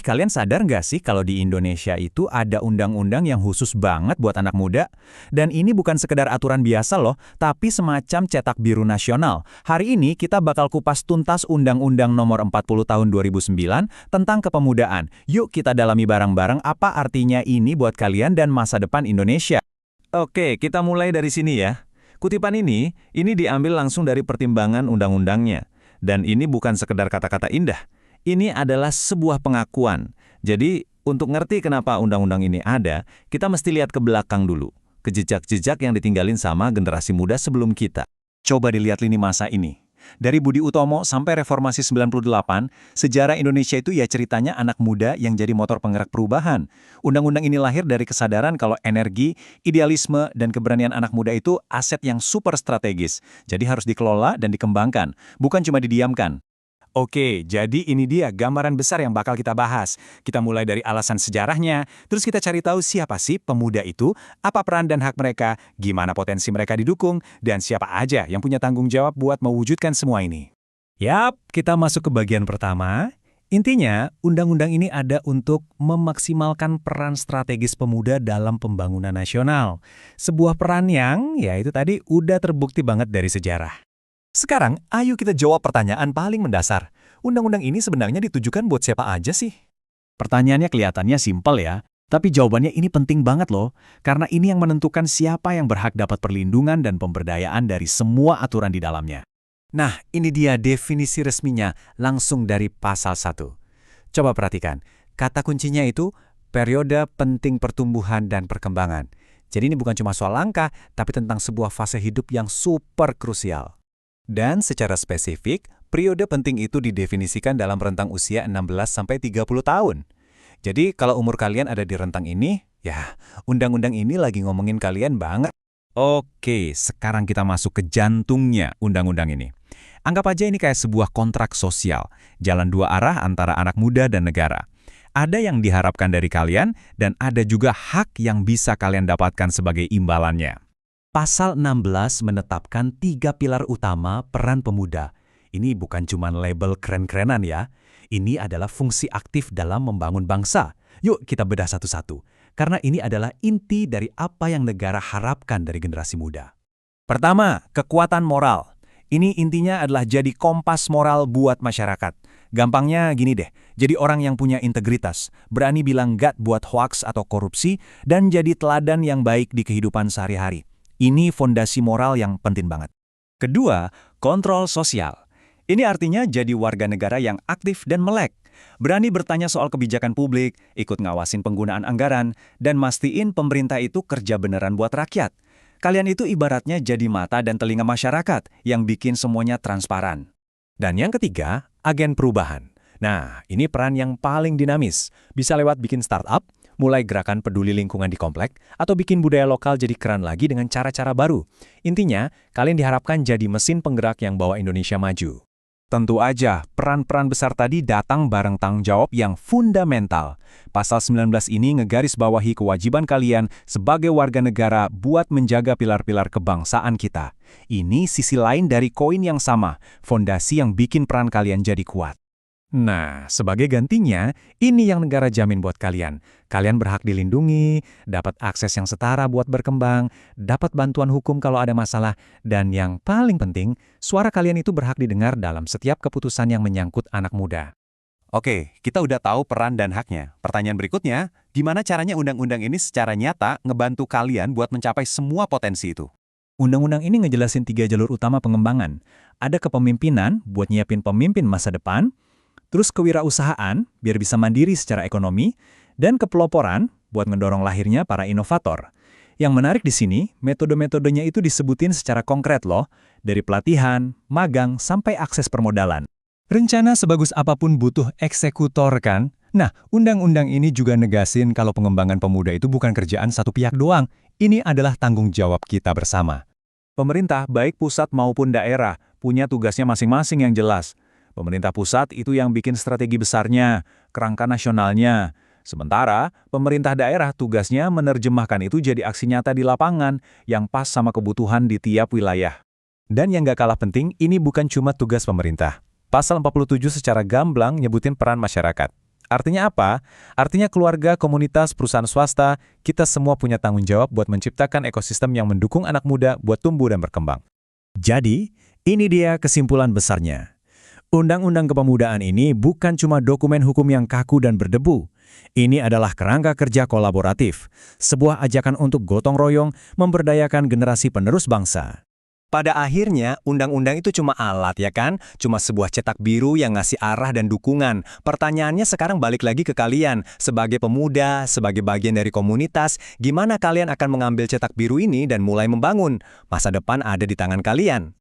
Kalian sadar nggak sih kalau di Indonesia itu ada undang-undang yang khusus banget buat anak muda? Dan ini bukan sekedar aturan biasa loh, tapi semacam cetak biru nasional. Hari ini kita bakal kupas tuntas Undang-Undang Nomor 40 Tahun 2009 tentang kepemudaan. Yuk kita dalami bareng-bareng apa artinya ini buat kalian dan masa depan Indonesia. Oke, kita mulai dari sini ya. Kutipan ini diambil langsung dari pertimbangan undang-undangnya. Dan ini bukan sekedar kata-kata indah. Ini adalah sebuah pengakuan. Jadi, untuk ngerti kenapa undang-undang ini ada, kita mesti lihat ke belakang dulu, ke jejak-jejak yang ditinggalin sama generasi muda sebelum kita. Coba dilihat lini masa ini. Dari Budi Utomo sampai Reformasi 98, sejarah Indonesia itu ya ceritanya anak muda yang jadi motor penggerak perubahan. Undang-undang ini lahir dari kesadaran kalau energi, idealisme, dan keberanian anak muda itu aset yang super strategis. Jadi harus dikelola dan dikembangkan, bukan cuma didiamkan. Oke, jadi ini dia gambaran besar yang bakal kita bahas. Kita mulai dari alasan sejarahnya, terus kita cari tahu siapa sih pemuda itu, apa peran dan hak mereka, gimana potensi mereka didukung, dan siapa aja yang punya tanggung jawab buat mewujudkan semua ini. Yap, kita masuk ke bagian pertama. Intinya, undang-undang ini ada untuk memaksimalkan peran strategis pemuda dalam pembangunan nasional. Sebuah peran yang, ya itu tadi, udah terbukti banget dari sejarah. Sekarang, ayo kita jawab pertanyaan paling mendasar. Undang-undang ini sebenarnya ditujukan buat siapa aja sih? Pertanyaannya kelihatannya simpel ya, tapi jawabannya ini penting banget loh, karena ini yang menentukan siapa yang berhak dapat perlindungan dan pemberdayaan dari semua aturan di dalamnya. Nah, ini dia definisi resminya langsung dari pasal 1. Coba perhatikan, kata kuncinya itu periode penting pertumbuhan dan perkembangan. Jadi ini bukan cuma soal angka, tapi tentang sebuah fase hidup yang super krusial. Dan secara spesifik, periode penting itu didefinisikan dalam rentang usia 16-30 tahun. Jadi kalau umur kalian ada di rentang ini, ya undang-undang ini lagi ngomongin kalian banget. Oke, sekarang kita masuk ke jantungnya undang-undang ini. Anggap aja ini kayak sebuah kontrak sosial, jalan dua arah antara anak muda dan negara. Ada yang diharapkan dari kalian, dan ada juga hak yang bisa kalian dapatkan sebagai imbalannya. Pasal 16 menetapkan 3 pilar utama peran pemuda. Ini bukan cuma label keren-kerenan ya. Ini adalah fungsi aktif dalam membangun bangsa. Yuk kita bedah satu-satu. Karena ini adalah inti dari apa yang negara harapkan dari generasi muda. Pertama, kekuatan moral. Ini intinya adalah jadi kompas moral buat masyarakat. Gampangnya gini deh, jadi orang yang punya integritas, berani bilang enggak buat hoaks atau korupsi, dan jadi teladan yang baik di kehidupan sehari-hari. Ini fondasi moral yang penting banget. Kedua, kontrol sosial. Ini artinya jadi warga negara yang aktif dan melek. Berani bertanya soal kebijakan publik, ikut ngawasin penggunaan anggaran, dan mastiin pemerintah itu kerja beneran buat rakyat. Kalian itu ibaratnya jadi mata dan telinga masyarakat yang bikin semuanya transparan. Dan yang ketiga, agen perubahan. Nah, ini peran yang paling dinamis. Bisa lewat bikin startup, mulai gerakan peduli lingkungan di komplek, atau bikin budaya lokal jadi keren lagi dengan cara-cara baru. Intinya, kalian diharapkan jadi mesin penggerak yang bawa Indonesia maju. Tentu aja, peran-peran besar tadi datang bareng tanggung jawab yang fundamental. Pasal 19 ini ngegarisbawahi kewajiban kalian sebagai warga negara buat menjaga pilar-pilar kebangsaan kita. Ini sisi lain dari koin yang sama, fondasi yang bikin peran kalian jadi kuat. Nah, sebagai gantinya, ini yang negara jamin buat kalian. Kalian berhak dilindungi, dapat akses yang setara buat berkembang, dapat bantuan hukum kalau ada masalah, dan yang paling penting, suara kalian itu berhak didengar dalam setiap keputusan yang menyangkut anak muda. Oke, kita udah tahu peran dan haknya. Pertanyaan berikutnya, gimana caranya undang-undang ini secara nyata ngebantu kalian buat mencapai semua potensi itu? Undang-undang ini ngejelasin 3 jalur utama pengembangan. Ada kepemimpinan buat nyiapin pemimpin masa depan, terus kewirausahaan, biar bisa mandiri secara ekonomi, dan kepeloporan, buat ngedorong lahirnya para inovator. Yang menarik di sini, metode-metodenya itu disebutin secara konkret loh, dari pelatihan, magang, sampai akses permodalan. Rencana sebagus apapun butuh eksekutor kan? Nah, undang-undang ini juga negasin kalau pengembangan pemuda itu bukan kerjaan satu pihak doang. Ini adalah tanggung jawab kita bersama. Pemerintah, baik pusat maupun daerah, punya tugasnya masing-masing yang jelas. Pemerintah pusat itu yang bikin strategi besarnya, kerangka nasionalnya. Sementara, pemerintah daerah tugasnya menerjemahkan itu jadi aksi nyata di lapangan yang pas sama kebutuhan di tiap wilayah. Dan yang gak kalah penting, ini bukan cuma tugas pemerintah. Pasal 47 secara gamblang nyebutin peran masyarakat. Artinya apa? Artinya keluarga, komunitas, perusahaan swasta, kita semua punya tanggung jawab buat menciptakan ekosistem yang mendukung anak muda buat tumbuh dan berkembang. Jadi, ini dia kesimpulan besarnya. Undang-undang kepemudaan ini bukan cuma dokumen hukum yang kaku dan berdebu. Ini adalah kerangka kerja kolaboratif, sebuah ajakan untuk gotong royong memberdayakan generasi penerus bangsa. Pada akhirnya, undang-undang itu cuma alat, ya kan? Cuma sebuah cetak biru yang ngasih arah dan dukungan. Pertanyaannya sekarang balik lagi ke kalian. Sebagai pemuda, sebagai bagian dari komunitas, gimana kalian akan mengambil cetak biru ini dan mulai membangun? Masa depan ada di tangan kalian.